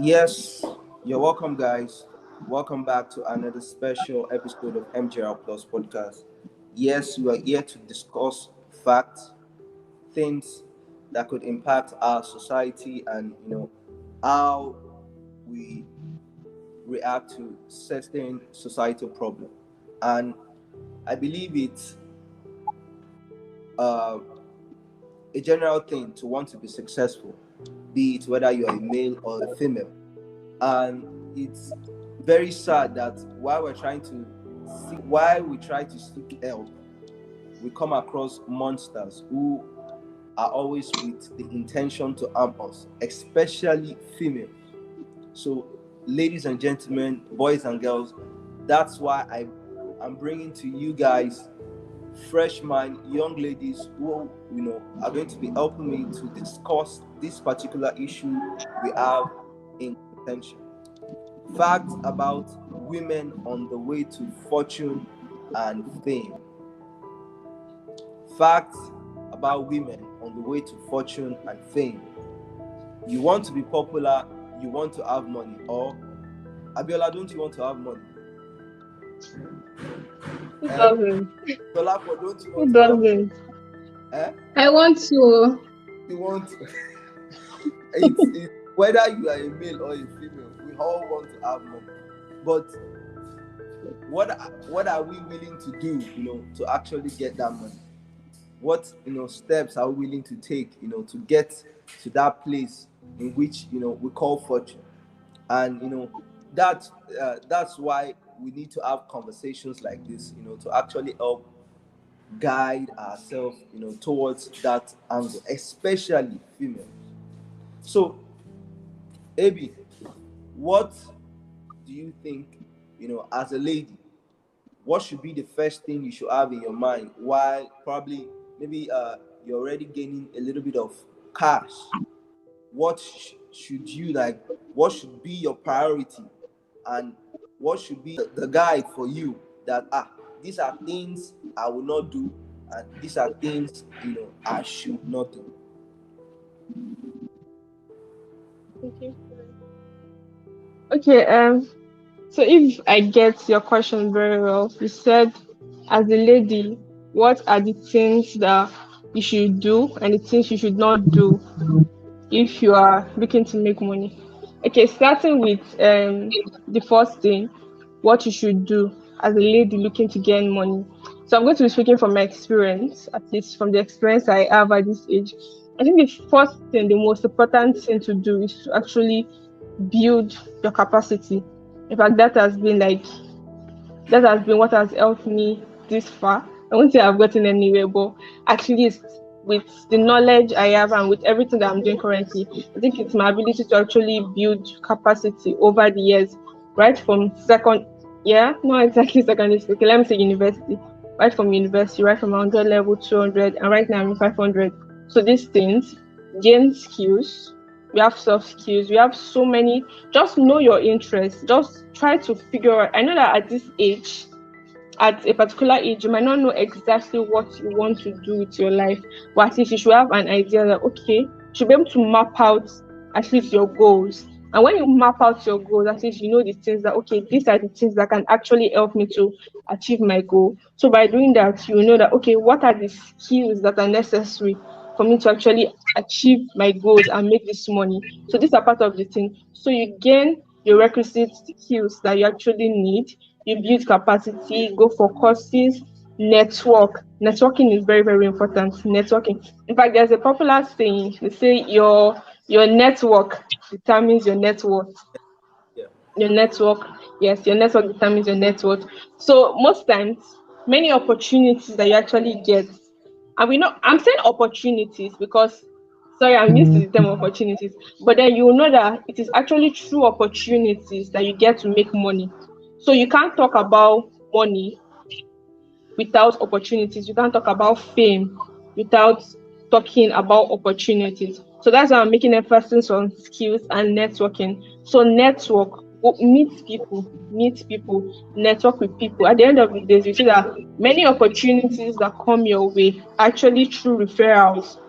Yes, you're welcome, guys. Welcome back to another special episode of MJR Plus podcast. Yes, we are here to discuss facts, things that could impact our society, and how we react to certain societal problem. And I believe it's uh, a general thing to want to be successful, be it whether you are a male or a female. And it's very sad that while we try to seek help, we come across monsters who are always with the intention to harm us, especially females. So, ladies and gentlemen, boys and girls, that's why I'm bringing to you guys fresh mind, young ladies who are going to be helping me to discuss this particular issue we have in contention. Facts about women on the way to fortune and fame. Facts about women on the way to fortune and fame. You want to be popular, you want to have money, or Abiola, don't you want to have money? Who doesn't? DOLAPO, don't you Who want to have money? doesn't? Eh? I want to. You want to. It's whether you are a male or a female, we all want to have money. But what are we willing to do, to actually get that money? What steps are we willing to take, to get to that place in which we call fortune? And that's why we need to have conversations like this, to actually help guide ourselves, towards that angle, especially females. So, Ab, what do you think, as a lady, what should be the first thing you should have in your mind while probably maybe you're already gaining a little bit of cash? What should you like? What should be your priority, and what should be the guide for you that these are things I will not do, and these are things I should not do. Okay. Okay. So if I get your question very well, you said, as a lady, what are the things that you should do and the things you should not do if you are looking to make money? Okay, starting with the first thing, what you should do as a lady looking to gain money. So I'm going to be speaking from my experience, at least from the experience I have at this age. I think the first thing, the most important thing to do is to actually build your capacity. In fact, that has been what has helped me this far. I won't say I've gotten anywhere, but at least with the knowledge I have and with everything that I'm doing currently, I think it's my ability to actually build capacity over the years, right from not exactly secondary school, okay, let me say university, right from 100 level, 200, and right now I'm in 500. So these things, gain skills, we have soft skills, we have so many. Just know your interests, just try to figure out. I know that at this age, at a particular age, you might not know exactly what you want to do with your life, but at least you should have an idea that, okay, you should be able to map out at least your goals. And when you map out your goals, at least you know the things that, okay, these are the things that can actually help me to achieve my goal. So by doing that, you know that, okay, what are the skills that are necessary for me to actually achieve my goals and make this money? So these are part of the thing. So you gain your requisite skills that you actually need, you build capacity, go for courses, network. Networking is very, very important. Networking. In fact, there's a popular saying, they say your network determines your net worth. Yeah. Your network, yes, your network determines your net worth. So most times, many opportunities that you actually get, and we know I'm saying opportunities because sorry, I'm used to the term opportunities, but then you will know that it is actually true opportunities that you get to make money. So you can't talk about money without opportunities. You can't talk about fame without talking about opportunities. So that's why I'm making emphasis on skills and networking. So network, meet people, network with people. At the end of the day, you see that many opportunities that come your way actually through referrals.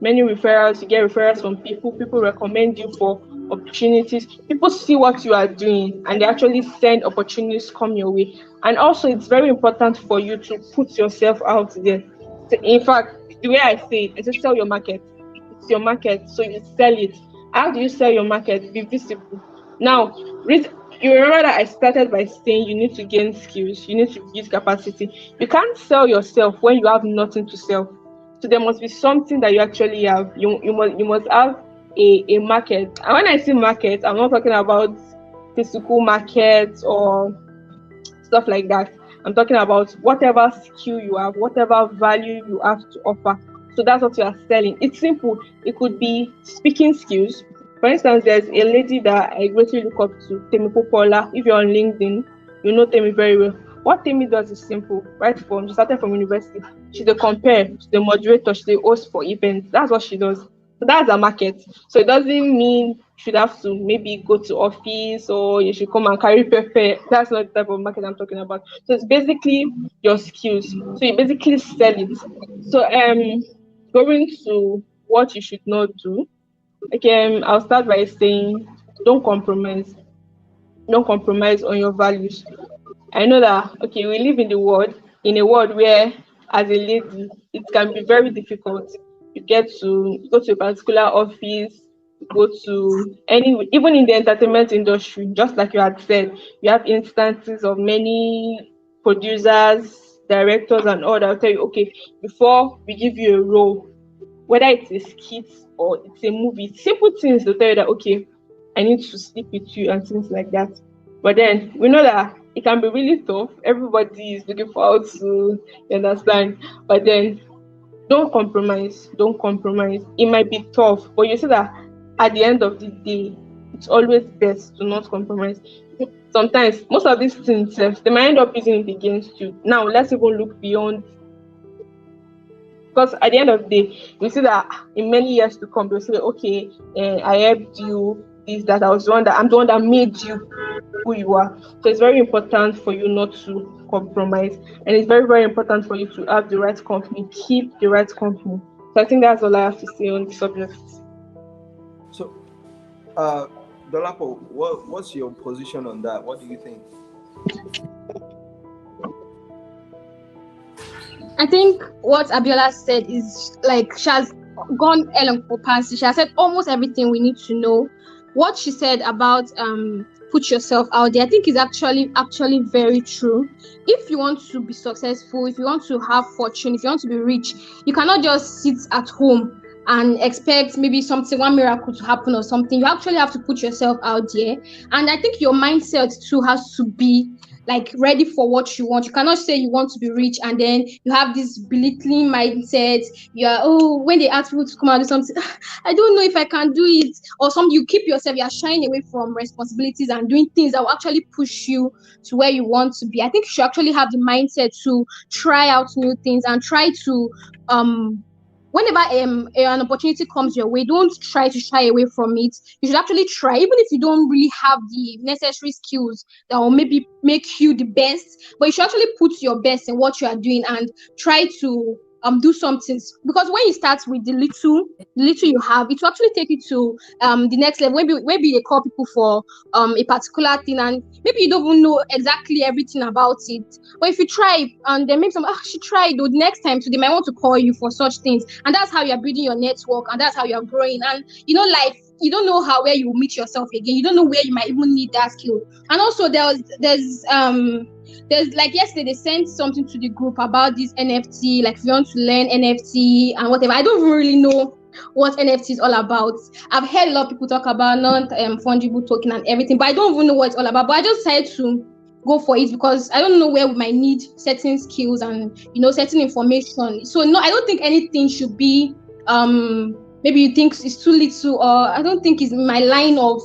many referrals. You get referrals from people. People recommend you for opportunities. People see what you are doing and they actually send opportunities come your way. And also, it's very important for you to put yourself out there. So in fact, the way I say it, I say sell your market. It's your market, so you sell it. How do you sell your market? Be visible. Now, you remember that I started by saying you need to gain skills, you need to build capacity. You can't sell yourself when you have nothing to sell. So there must be something that you actually have. You must have a market. And when I say market, I'm not talking about physical markets or stuff like that. I'm talking about whatever skill you have, whatever value you have to offer. So that's what you are selling. It's simple. It could be speaking skills. For instance, there's a lady that I greatly look up to, Temi Popola. If you're on LinkedIn, you know Temi very well. What Temi does is simple. She started from university. She's a compare, she's the moderator, she's the host for events. That's what she does. So that's a market. So it doesn't mean you should have to maybe go to office or you should come and carry paper. That's not the type of market I'm talking about. So it's basically your skills. So you basically sell it. So going to what you should not do. Okay, I'll start by saying don't compromise. Don't compromise on your values. I know that we live in a world where as a lady it can be very difficult. You get to go to a particular office, go to any even in the entertainment industry, just like you had said, you have instances of many producers, directors and all that will tell you, okay, before we give you a role, whether it's a skit or it's a movie, simple things to tell you that okay, I need to sleep with you and things like that. But then we know that it can be really tough. Everybody is looking forward to, you understand. But then don't compromise. Don't compromise. It might be tough, but you see that at the end of the day, it's always best to not compromise. Sometimes most of these things they might end up using it against you. Now let's even look beyond, because at the end of the day, we see that in many years to come, they'll say, okay, I helped you, this, that, I'm the one that made you who you are. So it's very important for you not to compromise. And it's very, very important for you to have the right company, keep the right company. So I think that's all I have to say on the subject. So, Dolapo, what's your position on that? What do you think? I think what Abiola said is like she has gone along for past. She has said almost everything we need to know. What she said about put yourself out there, I think is actually very true. If you want to be successful, if you want to have fortune, if you want to be rich, you cannot just sit at home and expect maybe one miracle to happen or something. You actually have to put yourself out there. And I think your mindset too has to be like ready for what you want. You cannot say you want to be rich and then you have this belittling mindset. You are, when they ask people to come out and do something, I don't know if I can do it. Or something, you keep yourself, you are shying away from responsibilities and doing things that will actually push you to where you want to be. I think you should actually have the mindset to try out new things and try to whenever an opportunity comes your way, don't try to shy away from it. You should actually try, even if you don't really have the necessary skills that will maybe make you the best, but you should actually put your best in what you are doing and try to do something, because when you start with the little you have, it will actually take you to the next level. Maybe they call people for a particular thing and maybe you don't even know exactly everything about it, but if you try and then maybe she tried, the next time, so they might want to call you for such things, and that's how you're building your network and that's how you're growing. And life, you don't know where you will meet yourself again. You don't know where you might even need that skill. And also there's like yesterday they sent something to the group about this NFT, like if you want to learn NFT and whatever. I don't really know what NFT is all about. I've heard a lot of people talk about non-fungible token and everything, but I don't even know what it's all about. But I just decided to go for it because I don't know where we might need certain skills and certain information. So no, I don't think anything should be maybe you think it's too little, or I don't think it's my line of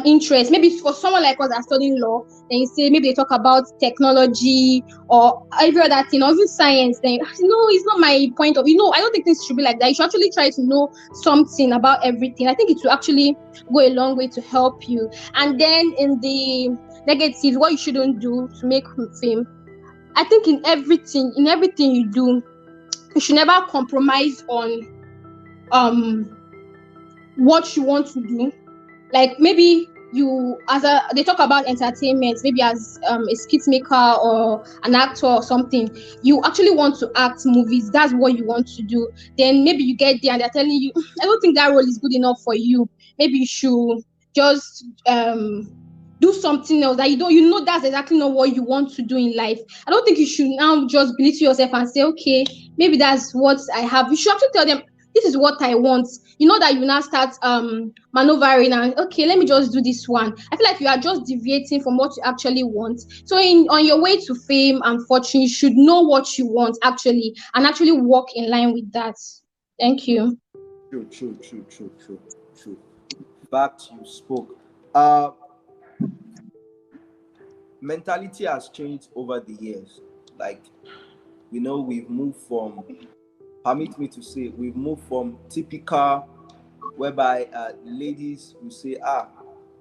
interest. Maybe for someone like us that are studying law, then you say maybe they talk about technology or every other thing, or even science, then it's not my point of view. I don't think things should be like that. You should actually try to know something about everything. I think it will actually go a long way to help you. And then in the negative, what you shouldn't do to make fame, I think in everything you do, you should never compromise on what you want to do. Like maybe they talk about entertainment, maybe as a skit maker or an actor or something. You actually want to act movies, that's what you want to do. Then maybe you get there and they're telling you, I don't think that role is good enough for you. Maybe you should just do something else that you know that's exactly not what you want to do in life. I don't think you should now just belittle yourself and say, okay, maybe that's what I have. You should actually tell them, this is what I want. You know that you now start maneuvering and, okay, let me just do this one. I feel like you are just deviating from what you actually want. So on your way to fame and fortune, you should know what you want actually and actually walk in line with that. Thank you. True. Fact, you spoke. Mentality has changed over the years. Like, we've moved from, permit me to say, we've moved from typical, whereby ladies will say,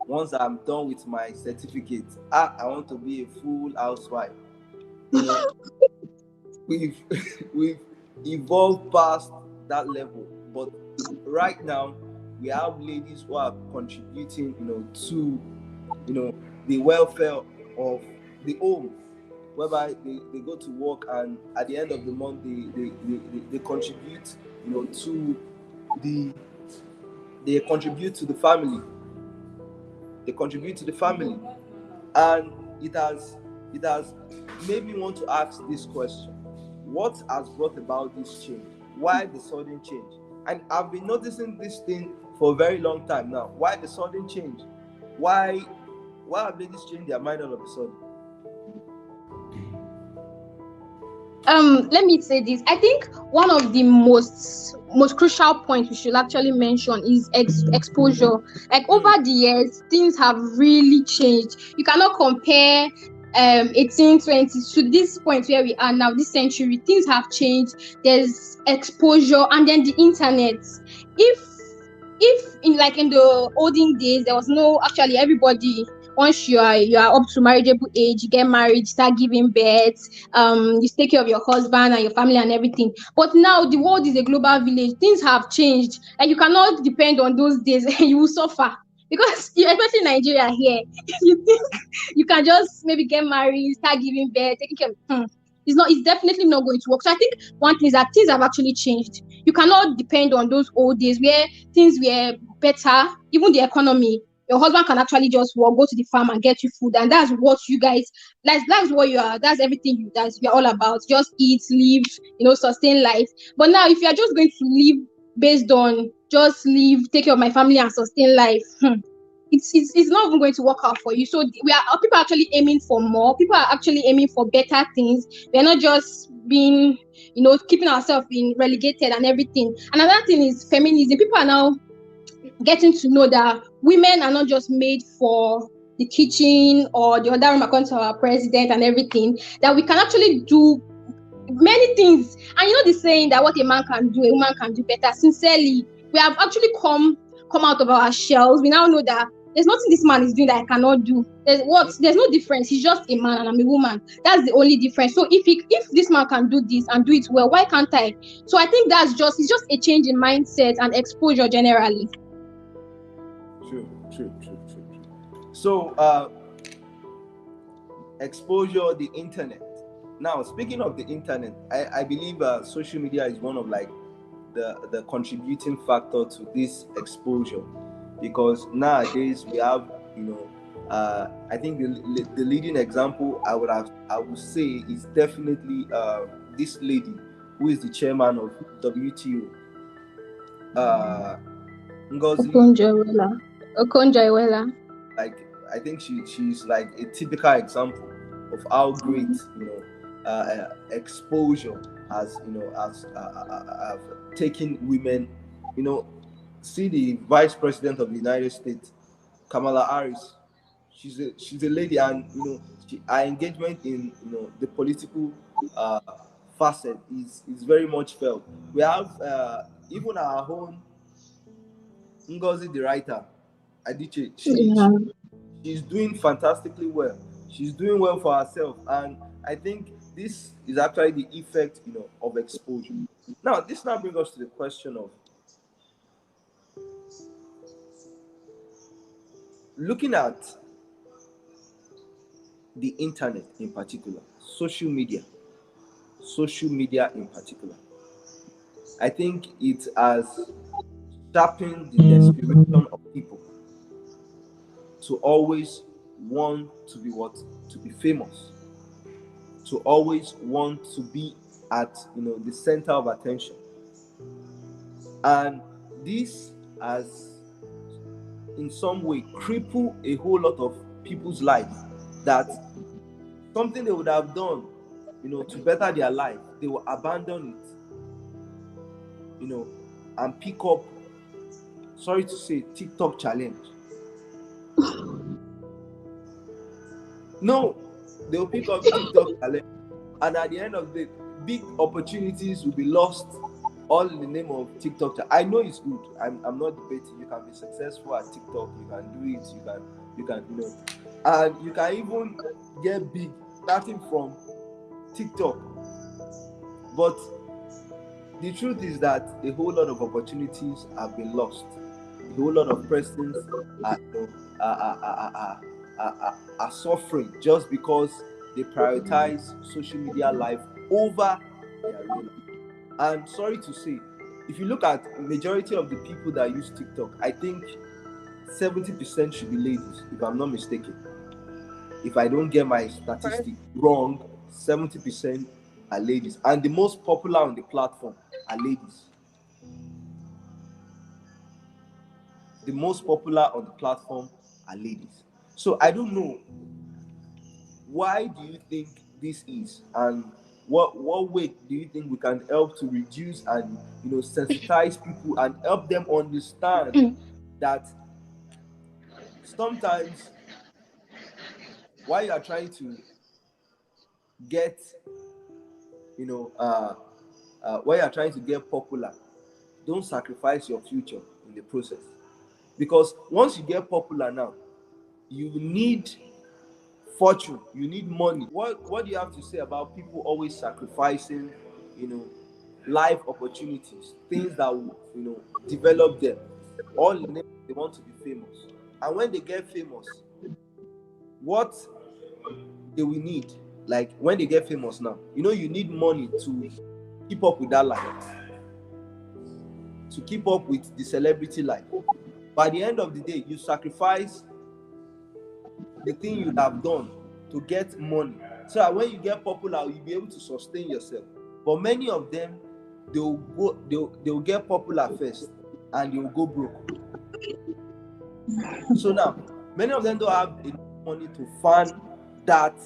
once I'm done with my certificate, I want to be a full housewife. We've we've evolved past that level, but right now we have ladies who are contributing, to, the welfare of the home, whereby they go to work, and at the end of the month they contribute, to they contribute to the family. They contribute to the family, and it has made me want to ask this question: what has brought about this change? Why the sudden change? And I've been noticing this thing for a very long time now. Why the sudden change? Why have ladies changed their mind all of a sudden? Let me say this. I think one of the most crucial points we should actually mention is exposure. Like over the years, things have really changed. You cannot compare 1820 to this point where we are now, this century. Things have changed. There's exposure, and then the internet. If in the olden days, there was no, actually everybody, once you are up to marriageable age, you get married, start giving birth, you take care of your husband and your family and everything. But now the world is a global village. Things have changed, and you cannot depend on those days. You will suffer, because especially in Nigeria here, you think you can just maybe get married, start giving birth, taking care. It's definitely not going to work. So I think one thing is that things have actually changed. You cannot depend on those old days where things were better, even the economy. Your husband can actually just go to the farm and get you food, and that's what you guys, that's what you are, that's everything you're all about. Just eat, live, sustain life. But now, if you are just going to live based on just live, take care of my family and sustain life, it's not even going to work out for you. So people are actually aiming for more. People are actually aiming for better things. We're not just being, keeping ourselves in relegated and everything. Another thing is feminism. People are now getting to know that women are not just made for the kitchen or the other room according to our president and everything, that we can actually do many things. And the saying that what a man can do, a woman can do better. Sincerely, we have actually come out of our shells. We now know that there's nothing this man is doing that I cannot do. There's no difference. He's just a man and I'm a woman. That's the only difference. So if this man can do this and do it well, why can't I? So I think it's just a change in mindset and exposure generally. True. So exposure, the internet. Now, speaking of the internet, I believe social media is one of the contributing factor to this exposure, because nowadays we have, I think the leading example I would say is definitely this lady who is the chairman of WTO, Ngozi Okonjo-Iweala. Like, I think she's like a typical example of how great exposure has taken women. See the Vice President of the United States, Kamala Harris. She's a lady, and her engagement in the political facet is very much felt. We have even our own Ngozi, the writer, Adichie. She's doing fantastically well. She's doing well for herself, and I think this is actually the effect of exposure. Now, this now brings us to the question of looking at the internet in particular, social media in particular, I think it has sharpened the desperation of people to always want to be what? To be famous, to always want to be at the center of attention. And this has in some way crippled a whole lot of people's lives, that something they would have done to better their life, they will abandon it, and pick up, sorry to say, TikTok challenge. No, they will pick up TikTok challenge, and at the end of the day, big opportunities will be lost, all in the name of TikTok. I know it's good. I'm not debating. You can be successful at TikTok. You can do it. You can and you can even get big starting from TikTok. But the truth is that a whole lot of opportunities have been lost. A whole lot of persons are suffering just because they prioritize social media life over their real life. And sorry to say, if you look at majority of the people that use TikTok, I think 70% should be ladies, if I'm not mistaken. If I don't get my statistic wrong, 70% are ladies. And the most popular on the platform are ladies. The most popular on the platform are ladies. So I don't know, why do you think this is? And what way do you think we can help to reduce and sensitize people and help them understand that sometimes while you are trying to get while you are trying to get popular, don't sacrifice your future in the process, because once you get popular now, you need fortune, you need money. What do you have to say about people always sacrificing life opportunities, things that will develop them, all in the name they want to be famous? And when they get famous, what they will need, like when they get famous now, you need money to keep up with that life, to keep up with the celebrity life. By the end of the day, you sacrifice the thing you have done to get money, so that when you get popular, you'll be able to sustain yourself. But many of them, they'll get popular first and they'll go broke. So now many of them don't have enough money to fund that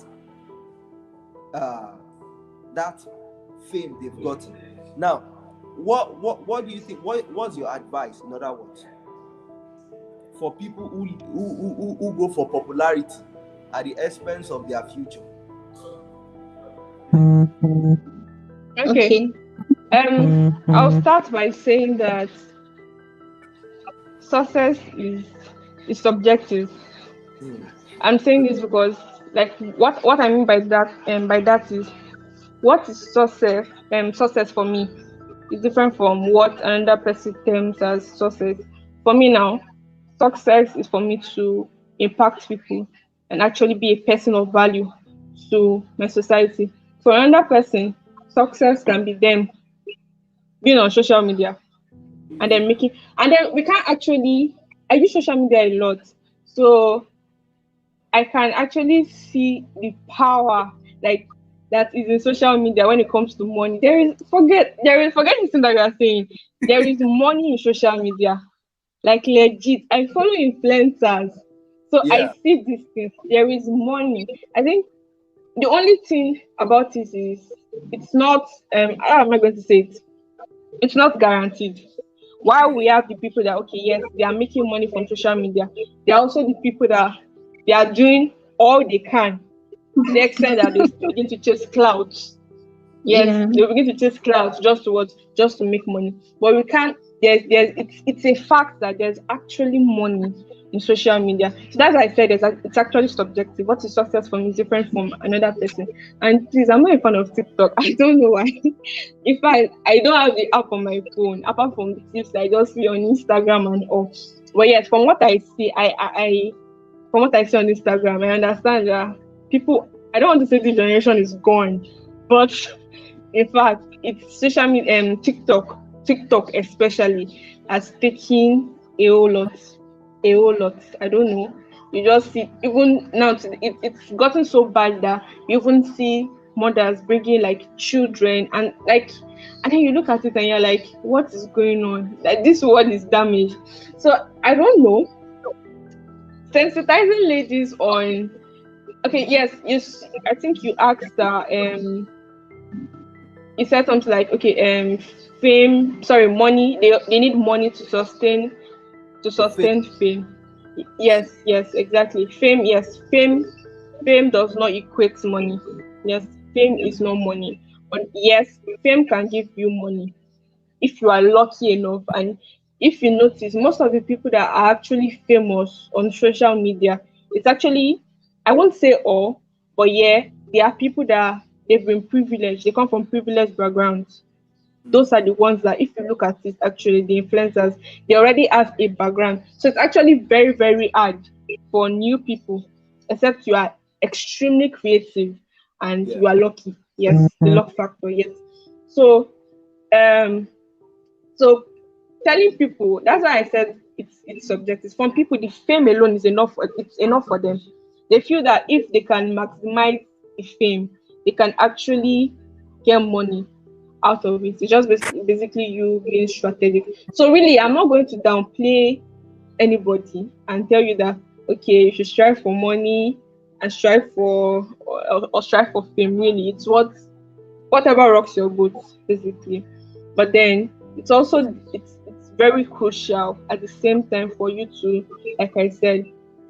fame they've gotten. Now, what do you think? What's your advice, in other words, for people who go for popularity at the expense of their future? Okay. I'll start by saying that success is subjective. I'm saying this because, like, what I mean by that is, what is success? Success for me is different from what another person terms as success. For me now, success is for me to impact people and actually be a person of value to my society. For another person, success can be them being on social media and then we can't actually, I use social media a lot, so I can actually see the power, like, that is in social media when it comes to money. Forget this thing that you are saying. There is money in social media. Like, legit. I follow influencers. So I see these things. There is money. I think the only thing about it is it's not how am I going to say it? It's not guaranteed. While we have the people that, okay, yes, they are making money from social media, there are also the people that they are doing all they can to the extent that they begin to chase clouds. Yes, they begin to chase clouds just to make money. But we can't. It's a fact that there's actually money in social media. So that's why I said it's actually subjective. What is success for me is different from another person. And please, I'm not a fan of TikTok. I don't know why. In fact, I don't have the app on my phone apart from the tips I just see on Instagram and all. But yes, from what I see, from what I see on Instagram, I understand that people, I don't want to say this generation is gone, but in fact, it's social media and TikTok especially has taken a whole lot. I don't know. You just see, even now, it's gotten so bad that you even see mothers bringing like children and like, and then you look at it and you're like, what is going on? Like this world is damaged. So I don't know. Sensitizing ladies on, okay, yes, I think you asked that you said something like, okay, fame, sorry, money, they need money to sustain fame. Yes, exactly. Fame does not equate money. Yes, fame is not money. But yes, fame can give you money if you are lucky enough. And if you notice, most of the people that are actually famous on social media, it's actually, I won't say all, but yeah, there are people that they've been privileged. They come from privileged backgrounds. Those are the ones that, if you look at it, actually the influencers, they already have a background, so it's actually very, very hard for new people, except you are extremely creative and Yeah. you are lucky. Yes, the luck factor. Yes. So um so telling people, that's why I said it's subjective. Some people, the fame alone is enough. It's enough for them. They feel that if they can maximize the fame, they can actually get money out of it. It's just basically you being strategic. So really, I'm not going to downplay anybody and tell you that okay, you should strive for money and strive for or strive for fame. Really, it's whatever rocks your boat, basically. But then it's very crucial at the same time for you to, like I said,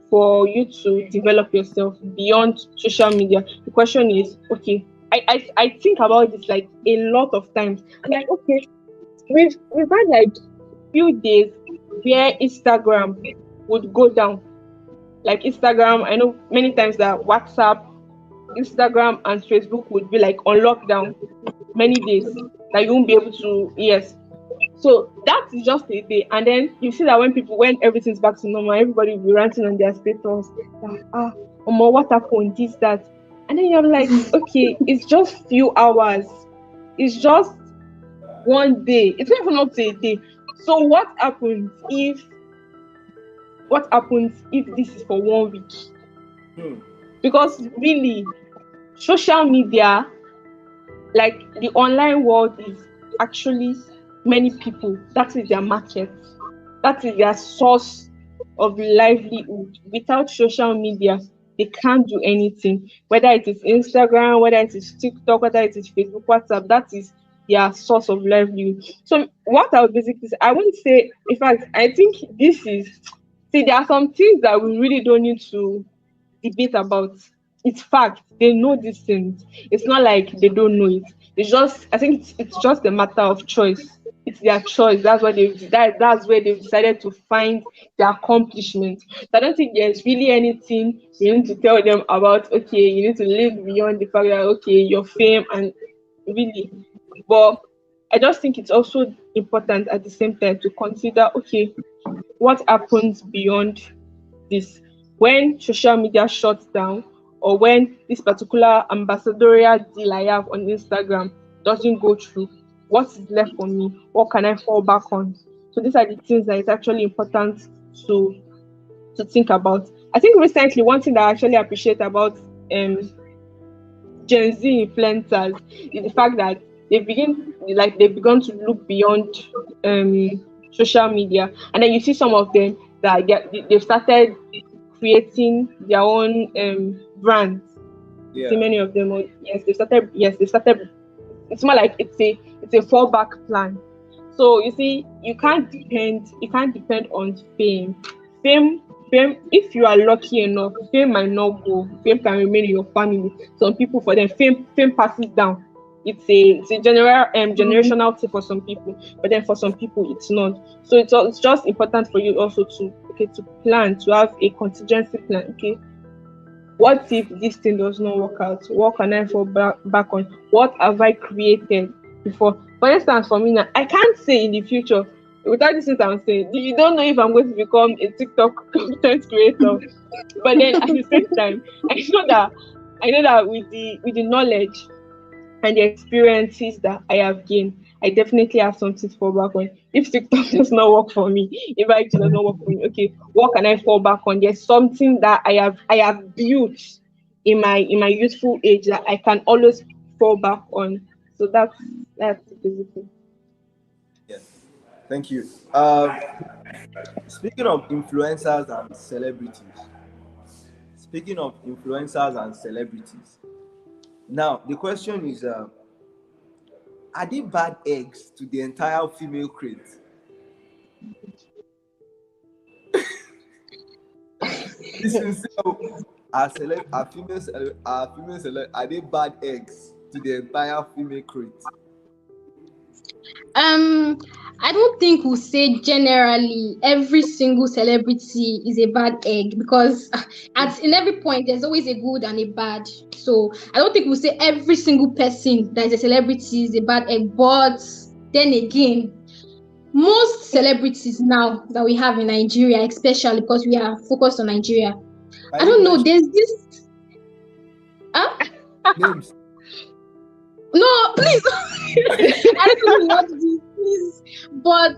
for you to develop yourself beyond social media. The question is, okay, I think about this like a lot of times. I'm like, okay, we've had like few days where Instagram would go down. Like Instagram, I know many times that WhatsApp, Instagram, and Facebook would be like on lockdown many days that you won't be able to, yes. So that is just a day. And then you see that when everything's back to normal, everybody will be ranting on their status. What happened? This, that. And then you're like, okay, it's just few hours. It's just one day. It's not even up to a day. So what happens if this is for 1 week? Because really, social media, like the online world, is actually many people. That is their market. That is their source of livelihood. Without social media, they can't do anything. Whether it is Instagram, whether it is TikTok, whether it is Facebook, WhatsApp, that is their source of livelihood. So what I would basically say, I wouldn't say, in fact, I think this is, see, there are some things that we really don't need to debate about. It's fact. They know these things. It's not like they don't know it. It's just, I think it's just a matter of choice. It's their choice. That's where they've decided to find their accomplishment. So I don't think there's really anything you need to tell them about. Okay, you need to live beyond the fact that okay, your fame and really. But I just think it's also important at the same time to consider, okay, what happens beyond this when social media shuts down, or when this particular ambassadorial deal I have on Instagram doesn't go through. What is left for me? What can I fall back on? So these are the things that is actually important to think about. I think recently one thing that I actually appreciate about Gen Z influencers is the fact that they've begun to look beyond social media, and then you see some of them that they've started creating their own brands. Yeah. See many of them, they started. It's more like it's a fallback plan. So you see, you can't depend on fame. Fame, if you are lucky enough, fame might not go. Fame can remain in your family. Some people, for them, fame passes down. It's a general generational thing for some people, but then for some people it's not. So it's just important for you also to plan, to have a contingency plan. Okay, what if this thing does not work out? What can I fall back on? What have I created before? For instance, for me now, I can't say in the future, without this thing I'm saying, you don't know if I'm going to become a TikTok content creator. But then at the same time, I know that with the knowledge and the experiences that I have gained, I definitely have something to fall back on. If TikTok does not work for me, if IT does not work for me, okay, what can I fall back on? There's something that I have built in my youthful age that I can always fall back on. So that's basically. Yes. Thank you. Speaking of influencers and celebrities, speaking of influencers and celebrities, now the question is, are they bad eggs to the entire female crate? Listen, so are they bad eggs to the entire female crate? I don't think we'll say generally every single celebrity is a bad egg, because in every point there's always a good and a bad. So I don't think we'll say every single person that is a celebrity is a bad egg. But then again, most celebrities now that we have in Nigeria, especially because we are focused on Nigeria, I don't know, there's this Names. No, please. I don't know what this is, but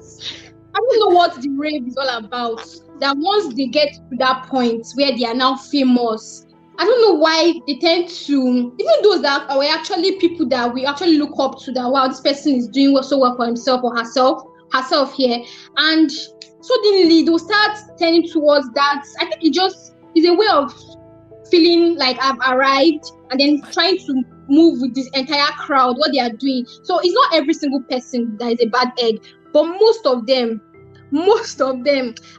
I don't know what the rave is all about. That once they get to that point where they are now famous, I don't know why they tend to, even those that are actually people that we actually look up to, that wow, this person is doing so well for himself or herself here, and suddenly they'll start turning towards that. I think it just is a way of feeling like I've arrived, and then trying to move with this entire crowd, what they are doing. So it's not every single person that is a bad egg, but most of them,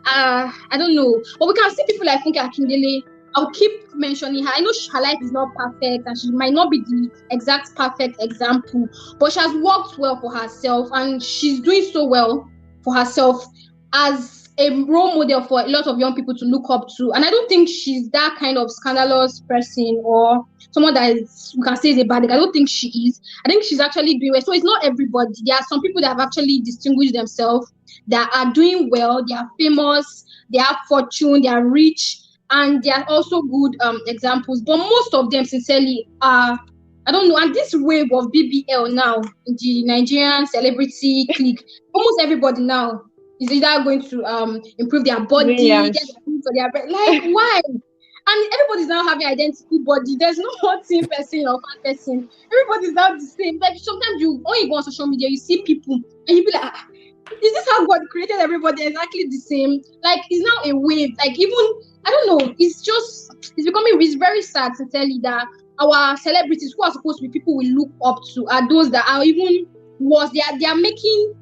I don't know. But we can see people like Funke Akindele. I'll keep mentioning her. I know her life is not perfect, and she might not be the exact perfect example, but she has worked well for herself, and she's doing so well for herself as a role model for a lot of young people to look up to. And I don't think she's that kind of scandalous person or someone that is, we can say, is a bad egg. I don't think she is. I think she's actually doing well. So it's not everybody. There are some people that have actually distinguished themselves, that are doing well, they are famous, they have fortune, they are rich, and they are also good examples. But most of them, sincerely, are, I don't know. And this wave of BBL now, the Nigerian celebrity clique, almost everybody now is either going to improve their body, Brilliant. get for their like why? And everybody's now having identical body. There's no one thin person or fat person. Everybody's now the same. Like sometimes when you go on social media, you see people and you be like, is this how God created everybody exactly the same? Like it's now a wave. Like even I don't know. It's very sad to tell you that our celebrities who are supposed to be people we look up to are those that are even worse. They are making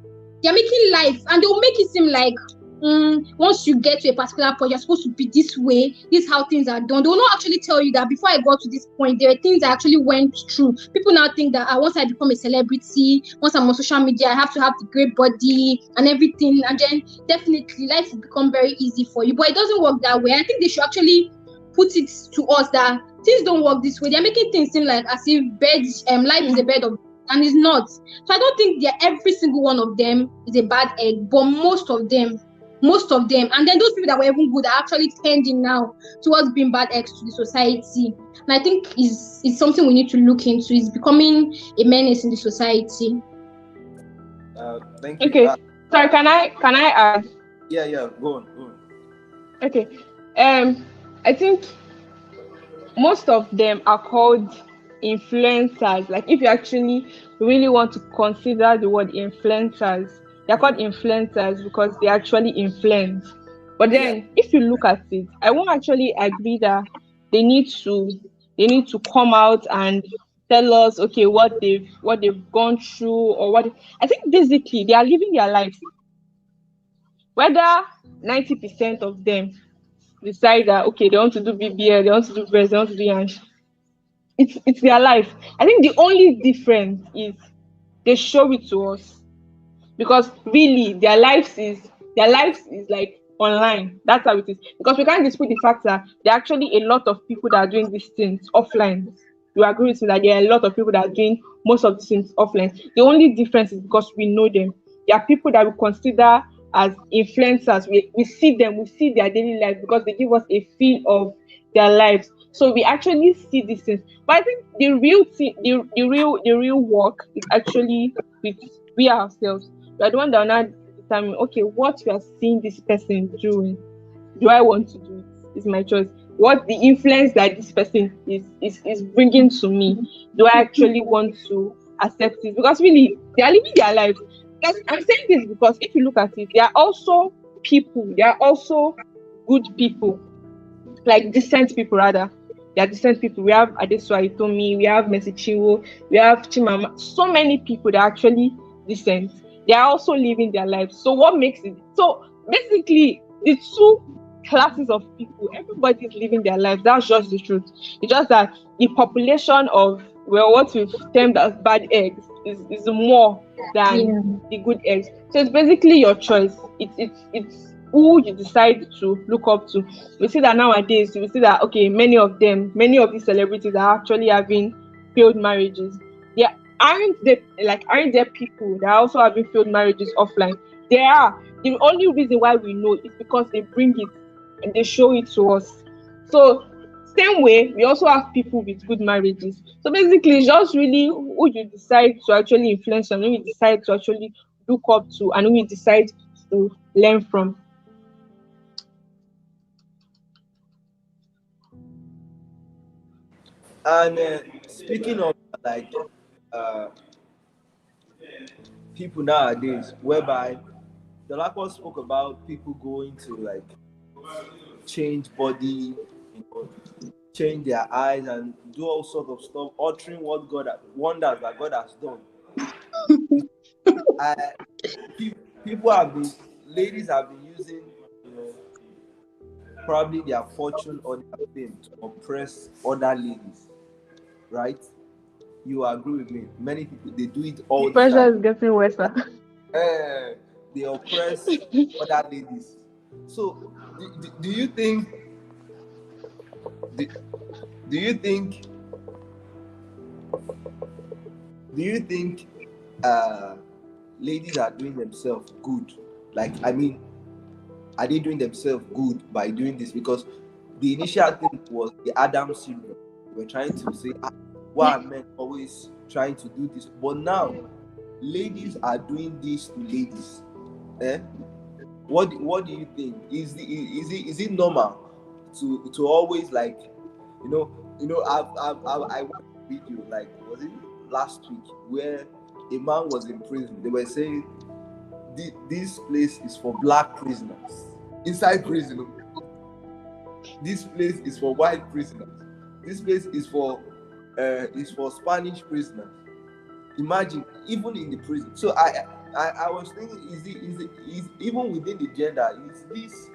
life, and they'll make it seem like once you get to a particular point, you're supposed to be this way. This is how things are done. They will not actually tell you that before I got to this point, there were things I actually went through. People now think that once I become a celebrity, once I'm on social media, I have to have the great body and everything, and then definitely life will become very easy for you. But it doesn't work that way. I think they should actually put it to us that things don't work this way. They're making things seem like as if life is a bed of, and it's not. So I don't think every single one of them is a bad egg, but most of them, and then those people that were even good are actually tending now towards being bad eggs to the society. And I think it's something we need to look into. It's becoming a menace in the society. Thank you. Okay. Sorry, can I add? Yeah, go on. Okay. I think most of them are called influencers. Like if you actually really want to consider the word influencers, they're called influencers because they actually influence. But then if you look at it, I won't actually agree that they need to come out and tell us, okay, what they've gone through, or what. I think basically they are living their lives. Whether 90% of them decide that okay, they want to do BBL, they want to do breast, they want to do yansh, it's their life. I think the only difference is they show it to us, because really their lives is like online. That's how it is. Because we can't dispute the fact that there are actually a lot of people that are doing these things offline. You agree with me that there are a lot of people that are doing most of these things offline. The only difference is because we know them. There are people that we consider as influencers. We see them, we see their daily life because they give us a feel of their lives. So we actually see these things. But I think the real thing, the real work is actually with we ourselves. We are the one that will now determine, okay, what we are seeing this person doing, do I want to do it? It's my choice. What the influence that this person is bringing to me, do I actually want to accept it? Because really, they are living their lives. Because I'm saying this because if you look at it, they are also people. They are also good people, like decent people rather. They are decent people. We have Adesua Itomi, we have Mercy Chinwo, we have Chimama. So many people that are actually decent. They are also living their lives. So what makes it? So basically, the two classes of people, everybody is living their lives. That's just the truth. It's just that the population of, well, what we've termed as bad eggs is more than Yeah. the good eggs. So it's basically your choice. It's who you decide to look up to. We see that nowadays, we see that, okay, many of these celebrities are actually having failed marriages. Yeah, aren't there people that are also having failed marriages offline? There are. The only reason why we know is because they bring it and they show it to us. So same way, we also have people with good marriages. So basically, it's just really who you decide to actually influence and who you decide to actually look up to and who you decide to learn from. And speaking of like uh, people nowadays, whereby the Dolapo spoke about people going to like change body, change their eyes and do all sorts of stuff, altering what wonders that God has done. I, people have been, ladies have been using, you know, probably their fortune or their fame to oppress other ladies, right? You agree with me? Many people they do it The all the pressure time. is getting worse. Eh, they oppress other ladies. So, do you think do, do you think do you think uh, ladies are doing themselves good? Like, I mean, are they doing themselves good by doing this? Because the initial thing was the Adam syndrome. We're trying to say, why are men always trying to do this? But now, ladies are doing this to ladies. Eh? What do you think? Is it normal to always like, I watched a video, like, was it last week, where a man was in prison. They were saying this place is for black prisoners inside prison. This place is for white prisoners. This place is for Spanish prisoners. Imagine, even in the prison. So I was thinking, is even within the gender, is this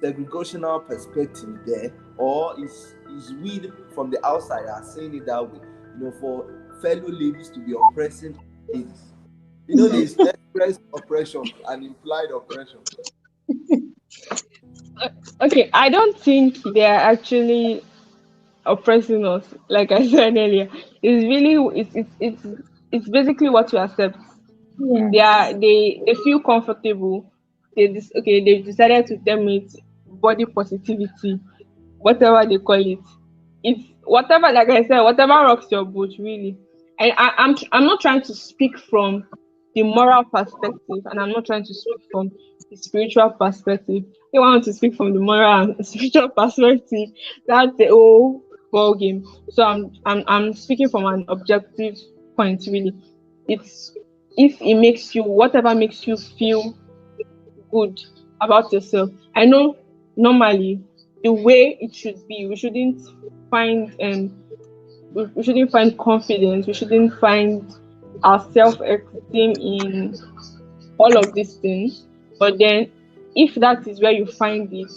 segregational perspective there, or is we from the outside are saying it that way? For fellow ladies to be oppressing ladies. There's express oppression and implied oppression. Okay, I don't think they are actually oppressing us. Like I said earlier, it's really it's basically what you accept. Yes. They feel comfortable. They've decided to term it body positivity, whatever they call it. It's whatever, like I said, whatever rocks your boat, really. And I'm not trying to speak from the moral perspective, and I'm not trying to speak from the spiritual perspective. If I want to speak from the moral and spiritual perspective, that's the whole ball game. So I'm speaking from an objective point, really. It's if it makes you, whatever makes you feel good about yourself. I know normally the way it should be, find we shouldn't find confidence, we shouldn't find our self-esteem in all of these things. But then if that is where you find it,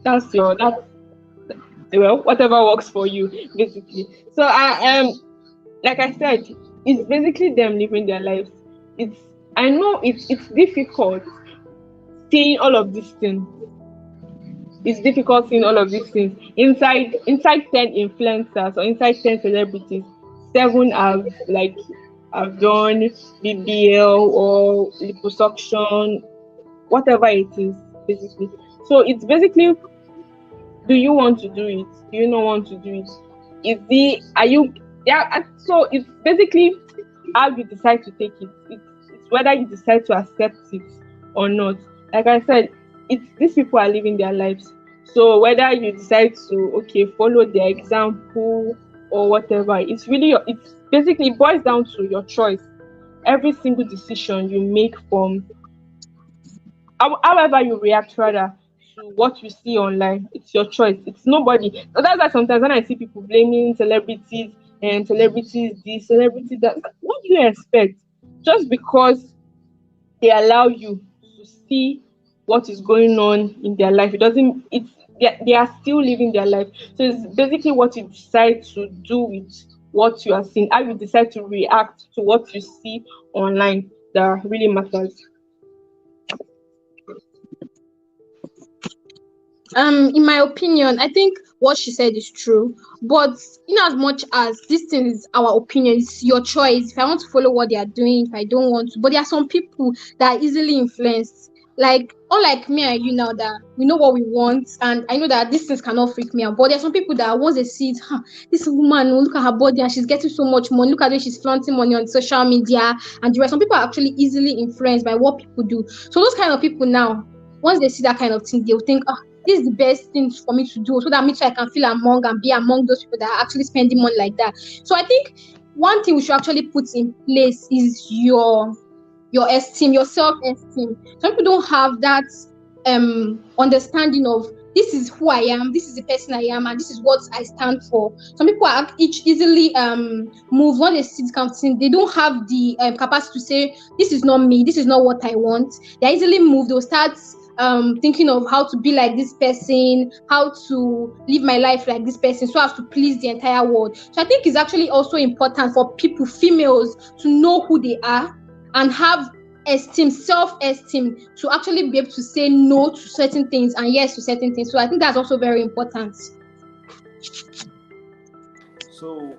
that's well, whatever works for you, basically. So like I said, it's basically them living their lives. It's I know it's difficult seeing all of these things. It's difficult seeing all of these things. Inside 10 influencers or inside 10 celebrities, 7 have like I've done BBL or liposuction, whatever it is, basically. So it's basically, do you want to do it? Do you not want to do it? Are you, yeah, so it's basically how you decide to take it. It's whether you decide to accept it or not. Like I said, it's these people are living their lives. So whether you decide to follow their example or whatever, it's basically it boils down to your choice. Every single decision you make from however you react rather to what you see online, it's your choice. It's nobody. So that's why sometimes when I see people blaming celebrities and celebrities this, celebrities that, what do you expect? Just because they allow you to see what is going on in their life, it doesn't. It's they are still living their life. So it's basically what you decide to do with what you are seeing, how you decide to react to what you see online that really matters. In my opinion, I think what she said is true. But in as much as this thing is our opinion, it's your choice. If I want to follow what they are doing, if I don't want to. But there are some people that are easily influenced. Like, unlike me and you now, that we know what we want, and I know that these things cannot freak me out. But there are some people that once they see it, this woman, oh, look at her body and she's getting so much money. Look at the way she's flaunting money on social media. And there are some people are actually easily influenced by what people do. So those kind of people now, once they see that kind of thing, they'll think, this is the best thing for me to do, so that me too I can feel among and be among those people that are actually spending money like that. So I think one thing we should actually put in place is your esteem, your self-esteem. Some people don't have that understanding of, this is who I am, this is the person I am, and this is what I stand for. Some people are easily moved when they see this kind of thing. They don't have the capacity to say, this is not me, this is not what I want. They're easily moved. They'll start thinking of how to be like this person, how to live my life like this person, so as to please the entire world. So I think it's actually also important for people, females, to know who they are and have esteem, self-esteem, to actually be able to say no to certain things and yes to certain things. So I think that's also very important. So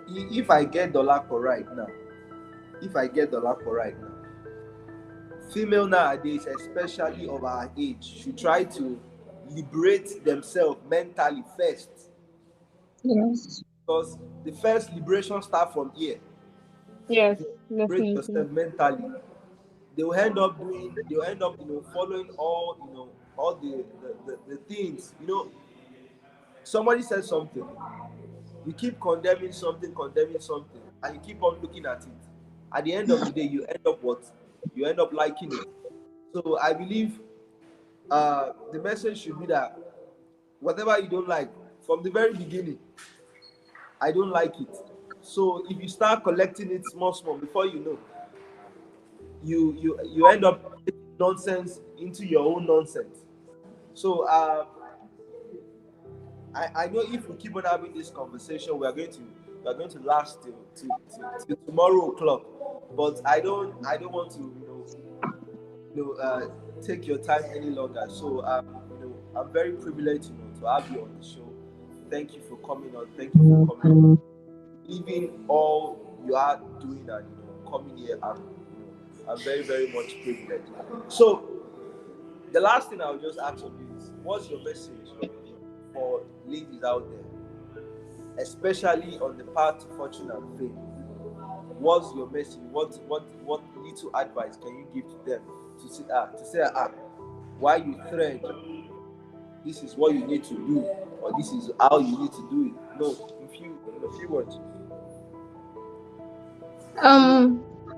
if I get DOLAPO right now, female nowadays, especially of our age, should try to liberate themselves mentally first. Yes. Because the first liberation starts from here. Yes, Liberate definitely. yourself mentally. They will end up following all the things. Somebody says something, you keep condemning something, and you keep on looking at it. At the end of the day, you end up what? You end up liking it. So I believe the message should be that whatever you don't like, from the very beginning, I don't like it. So if you start collecting it small, before you know, you end up taking nonsense into your own nonsense. So I know if we keep on having this conversation, we are going to last till tomorrow o'clock. But I don't want to take your time any longer. So I'm very privileged to have you on the show. Thank you for coming on. Thank you for coming, leaving all you are doing and coming here. I'm very, very much privileged. So the last thing I'll just ask of you is, what's your message for ladies out there, especially on the path to fortune and fame? What's your message? What little advice can you give to them to say why you thread? This is what you need to do, or this is how you need to do it. No, in a few words.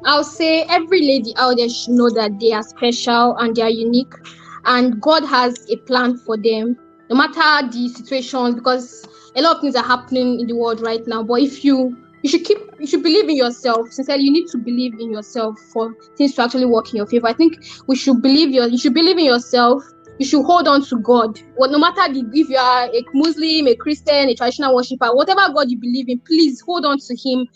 I'll say every lady out there should know that they are special and they are unique, and God has a plan for them, no matter the situations, because a lot of things are happening in the world right now. But if you should believe in yourself. Sincerely, you need to believe in yourself for things to actually work in your favor. I think you should believe in yourself. You should hold on to God. Well, no matter if you are a Muslim, a Christian, a traditional worshiper, whatever God you believe in, please hold on to Him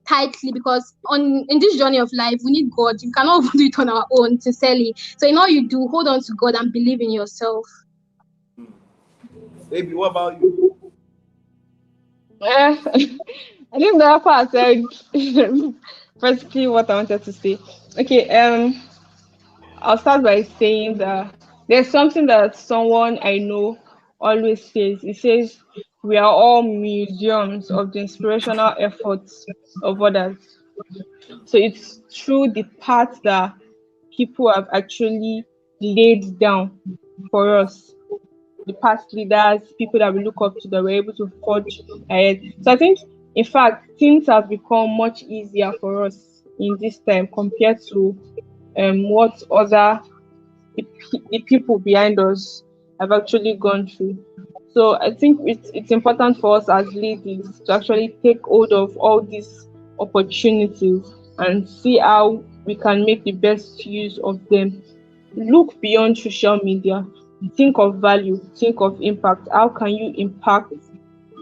tightly, because in this journey of life, we need God. You cannot do it on our own, sincerely. So in all you do, hold on to God and believe in yourself. Baby, what about you? I think the part said basically what I wanted to say. Okay, I'll start by saying that there's something that someone I know always says. It says we are all museums of the inspirational efforts of others. So it's through the path that people have actually laid down for us, the past leaders, people that we look up to that were able to forge ahead. So I think, in fact, things have become much easier for us in this time compared to what other the people behind us have actually gone through. So I think it's important for us as ladies to actually take hold of all these opportunities and see how we can make the best use of them. Look beyond social media, think of value, think of impact. How can you impact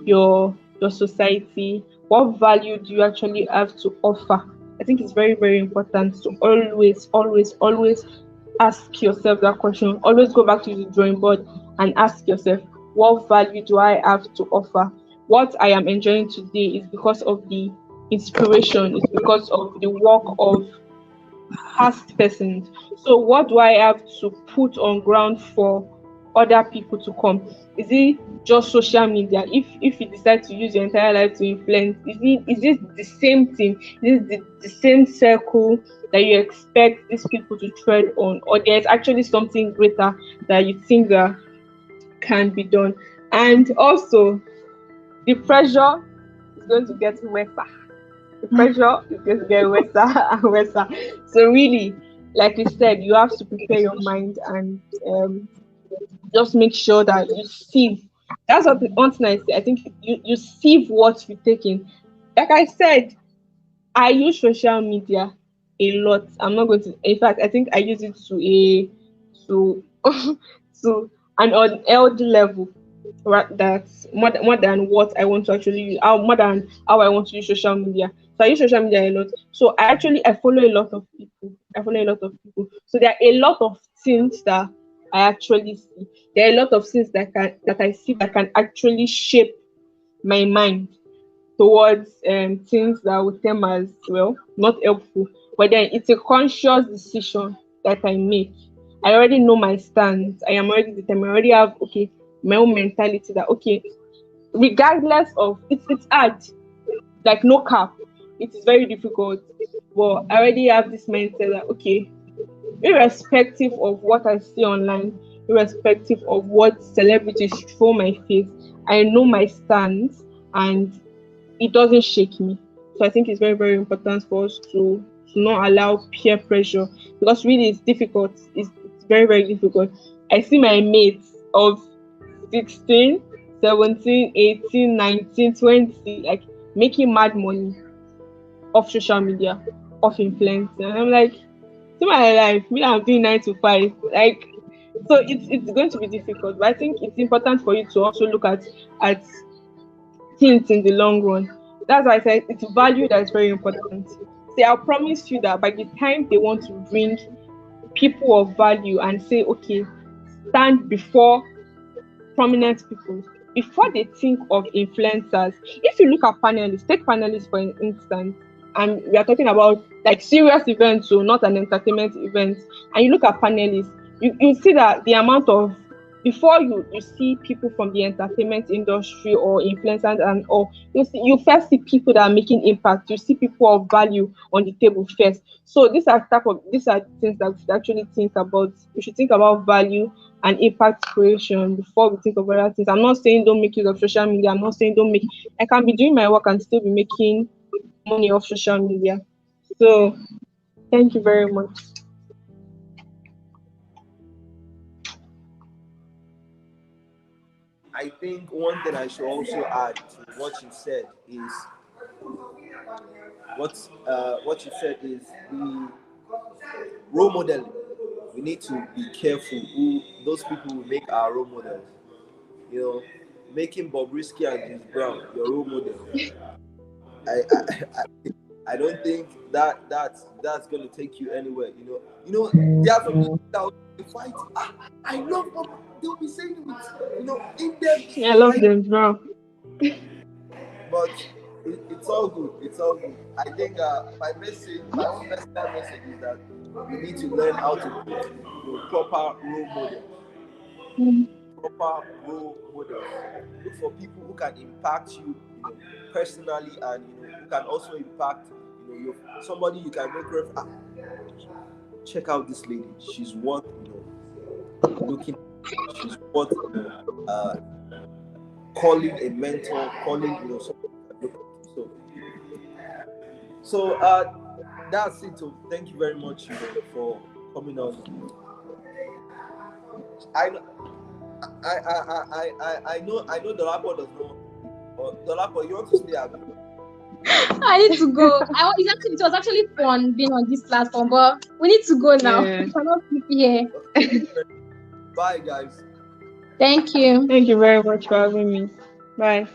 your society? What value do you actually have to offer? I think it's very, very important to always, always, always ask yourself that question. Always go back to the drawing board and ask yourself, what value do I have to offer? What I am enjoying today is because of the inspiration, it's because of the work of past persons. So what do I have to put on ground for other people to come? Is it just social media? If you decide to use your entire life to influence, is it the same thing? Is it the same circle that you expect these people to tread on? Or there's actually something greater that you think that can be done? And also the pressure is going to get worse. The pressure is going to get worse and worse. So really, like we said, you have to prepare your mind and just make sure that you sieve. That's what one thing I say. I think you sieve what you're taking. Like I said, I use social media a lot. I'm not going to. In fact, I think I use it to to an unhealthy level. Right, that's more than what I want to actually use. More than how I want to use social media. So I use social media a lot. So I follow a lot of people. I follow a lot of people. So there are a lot of things that I actually see. There are a lot of things that I see that can actually shape my mind towards things that would term as well not helpful. But then it's a conscious decision that I make. I already know my stance. I am already determined. I already have my own mentality that regardless of it's hard, like no cap. It is very difficult. But I already have this mindset that irrespective of what I see online, irrespective of what celebrities throw my face, I know my stance and it doesn't shake me. So I think it's very, very important for us to not allow peer pressure because really it's difficult. It's very, very difficult. I see my mates of 16, 17, 18, 19, 20, like making mad money off social media, off influence. And I'm like, see my life, me I'm doing 9 to 5. Like so it's going to be difficult. But I think it's important for you to also look at things in the long run. That's why I said it's value that is very important. See, I'll promise you that by the time they want to bring people of value and say, stand before prominent people, before they think of influencers, if you look at panelists, take panelists for instance, and we are talking about like serious events, so not an entertainment event, and you look at panelists, you see that the amount of before you see people from the entertainment industry or influencers and or you first see people that are making impact, you see people of value on the table first. So these are things that we should actually think about. We should think about value and impact creation before we think of other things. I'm not saying don't make use of social media. I'm not saying don't make I can be doing my work and still be making money off social media. So thank you very much. I think one thing I should also add to what you said is what you said is the role modeling. We need to be careful who those people will make our role models. You know, making Bobrisky and James Brown your role model. I don't think that's gonna take you anywhere. There are some people that will fight. I love Bob. They'll be saying it with in depth I love fight, them, bro. but It's all good. It's all good. I think my message, my own personal message is that we need to learn how to be proper role models. Mm. Proper role models. Look for people who can impact you, personally, and who can also impact, somebody you can make reference. Check out this lady. She's worth, looking. She's worth, calling a mentor, calling, somebody you can look up to. So that's it. So thank you very much, for coming on. I know DOLAPO does not. DOLAPO, you want to stay at home? I need to go. It was actually fun being on this platform, but we need to go now. Yeah. We cannot keep here. Bye, guys. Thank you. Thank you very much for having me. Bye.